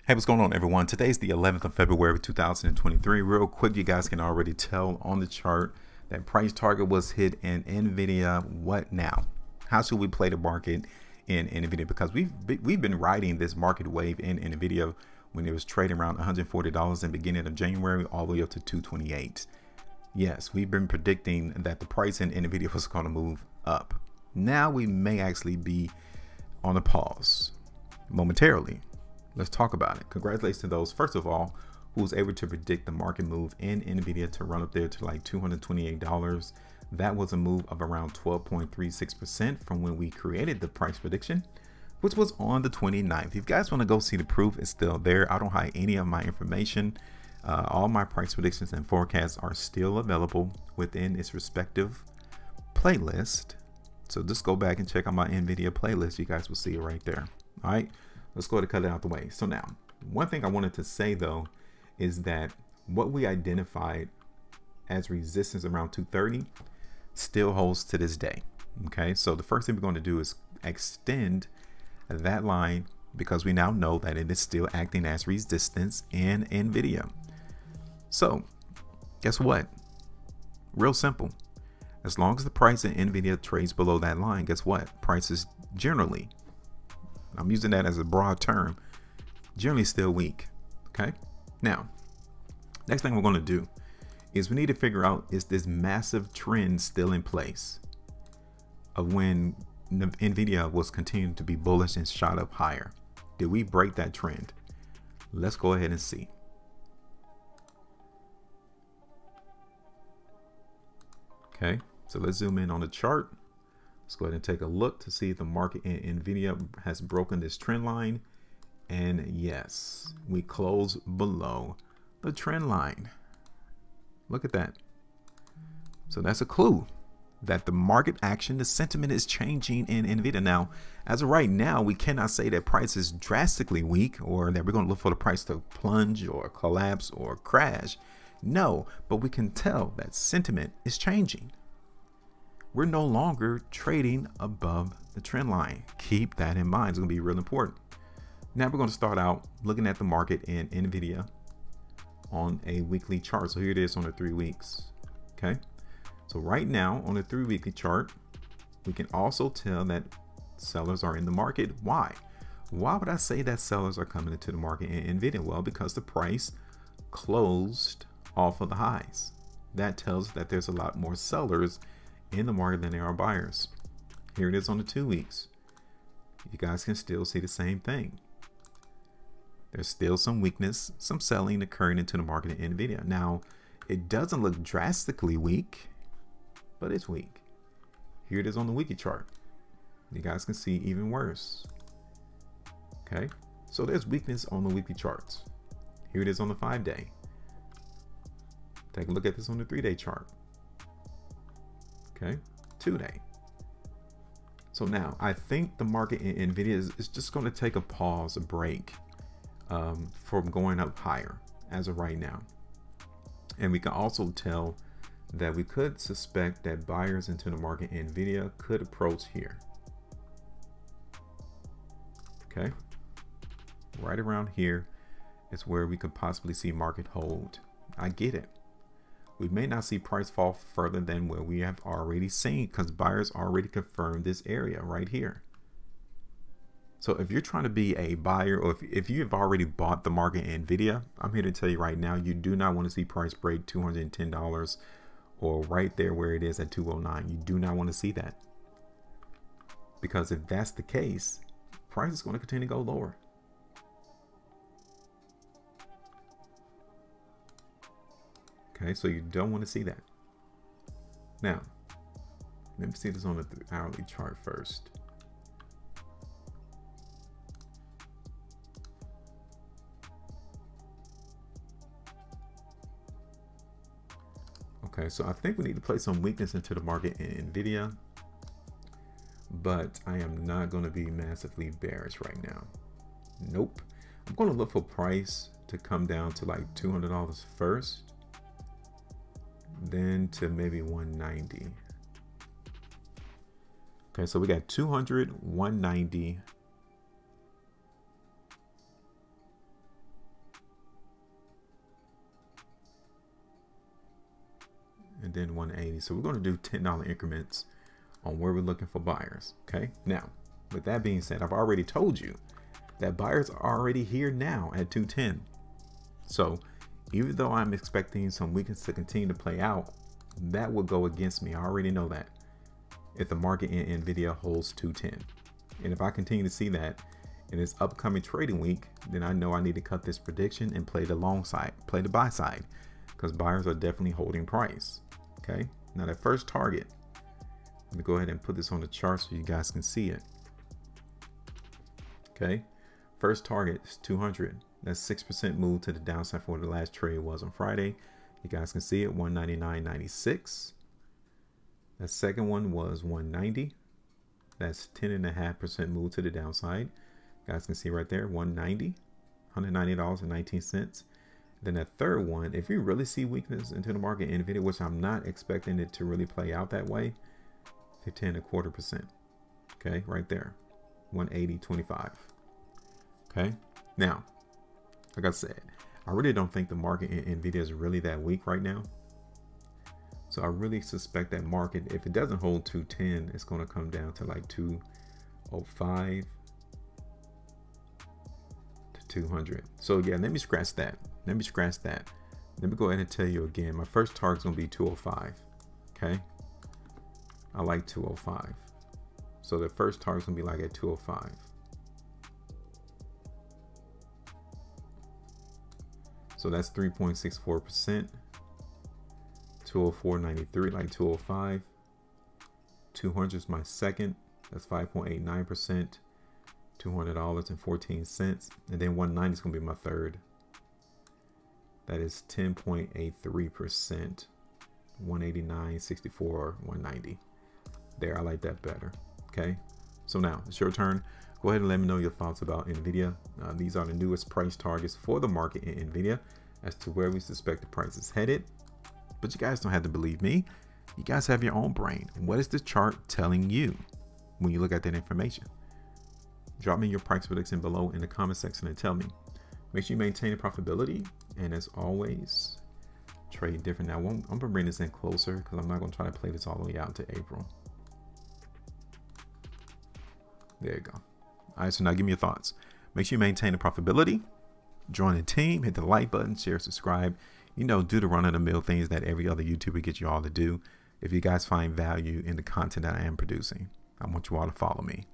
Hey, what's going on, everyone? Today's the 11th of February 2023. Real quick, you guys can already tell on the chart that price target was hit in Nvidia. What now? How should we play the market in Nvidia? Because we've been riding this market wave in Nvidia when it was trading around $140 in the beginning of January all the way up to 228. Yes, we've been predicting that the price in Nvidia was going to move up. Now we may actually be on a pause momentarily. Let's talk about it. Congratulations to those, first of all, who was able to predict the market move in Nvidia to run up there to like $228. That was a move of around 12.36% from when we created the price prediction, which was on the 29th. If you guys want to go see the proof, it's still there. I don't hide any of my information. All my price predictions and forecasts are still available within its respective playlist. So just go back and check out my Nvidia playlist. You guys will see it right there. All right. Let's go ahead and cut it out the way. So now, one thing I wanted to say though, is that what we identified as resistance around 230 still holds to this day. Okay, so the first thing we're going to do is extend that line because we now know that it is still acting as resistance in Nvidia. So guess what? Real simple. As long as the price in Nvidia trades below that line, guess what? Prices generally, I'm using that as a broad term, generally still weak. Okay, now next thing we're going to do is we need to figure out, is this massive trend still in place of when Nvidia was continuing to be bullish and shot up higher? Did we break that trend? Let's go ahead and see. Okay, so let's zoom in on the chart. Let's go ahead and take a look to see if the market in Nvidia has broken this trend line. And yes, we close below the trend line. Look at that. So that's a clue that the market action, the sentiment is changing in Nvidia. Now, as of right now, we cannot say that price is drastically weak or that we're going to look for the price to plunge or collapse or crash. No, but we can tell that sentiment is changing. We're no longer trading above the trend line. Keep that in mind. It's going to be real important. Now we're going to start out looking at the market in Nvidia on a weekly chart. So here it is on the 3 weeks. Okay. So right now on the 3 weekly chart, we can also tell that sellers are in the market. Why? Why would I say that sellers are coming into the market in Nvidia? Well, because the price closed off of the highs. That tells that there's a lot more sellers in the market than there are buyers. Here it is on the 2 weeks. You guys can still see the same thing. There's still some weakness, some selling occurring into the market in Nvidia. Now, it doesn't look drastically weak, but it's weak. Here it is on the weekly chart. You guys can see even worse. Okay, so there's weakness on the weekly charts. Here it is on the 5-day. Take a look at this on the 3-day chart. Okay, 2-day. So now I think the market in Nvidia is just going to take a pause, a break from going up higher as of right now. And we can also tell that we could suspect that buyers into the market in Nvidia could approach here. Okay, right around here is where we could possibly see market hold. I get it. We may not see price fall further than where we have already seen because buyers already confirmed this area right here. So if you're trying to be a buyer, or if you have already bought the market in Nvidia, I'm here to tell you right now, you do not want to see price break $210 or right there where it is at 209. You do not want to see that, because if that's the case, price is going to continue to go lower. Okay, so you don't want to see that. Now, let me see this on the hourly chart first. Okay, so I think we need to play some weakness into the market in Nvidia, but I am not going to be massively bearish right now. Nope. I'm going to look for price to come down to like $200 first, then to maybe 190. Okay, so we got 200, 190, and then 180. So we're going to do $10 increments on where we're looking for buyers. Okay, now with that being said, I've already told you that buyers are already here now at 210. So even though I'm expecting some weakness to continue to play out, that will go against me. I already know that if the market in Nvidia holds 210, and if I continue to see that in this upcoming trading week, then I know I need to cut this prediction and play the long side, play the buy side, because buyers are definitely holding price. Okay, now that first target, let me go ahead and put this on the chart so you guys can see it. Okay, first target is 200. That's 6% move to the downside for the last trade was on Friday. You guys can see it, 199.96. The second one was 190. That's 10.5% move to the downside. You guys can see right there, 190, $190.19. Then that third one, if you really see weakness into the market in Nvidia, which I'm not expecting it to really play out that way, 15.25%. Okay, right there, 180.25. Okay, now, like I said, I really don't think the market in Nvidia is really that weak right now. So I really suspect that market, if it doesn't hold 210, it's going to come down to like 205 to 200. So yeah, let me scratch that. Let me scratch that. Let me go ahead and tell you again. My first target is going to be 205. Okay. I like 205. So the first target is going to be like at 205. So that's 3.64%. 204.93, like 205. 200 is my second. That's 5.89%. $200.14. And then 190 is going to be my third. That is 10.83%. 189.64, 190. There, I like that better. Okay. So now it's your turn. Go ahead and let me know your thoughts about Nvidia. These are the newest price targets for the market in Nvidia as to where we suspect the price is headed. But you guys don't have to believe me. You guys have your own brain. And what is the chart telling you when you look at that information? Drop me your price prediction below in the comment section and tell me. Make sure you maintain profitability. And as always, trade different. Now, I'm going to bring this in closer because I'm not going to try to play this all the way out to April. There you go. All right, so now give me your thoughts. Make sure you maintain the profitability. Join the team. Hit the like button. Share, subscribe. You know, do the run-of-the-mill things that every other YouTuber gets you all to do. If you guys find value in the content that I am producing, I want you all to follow me.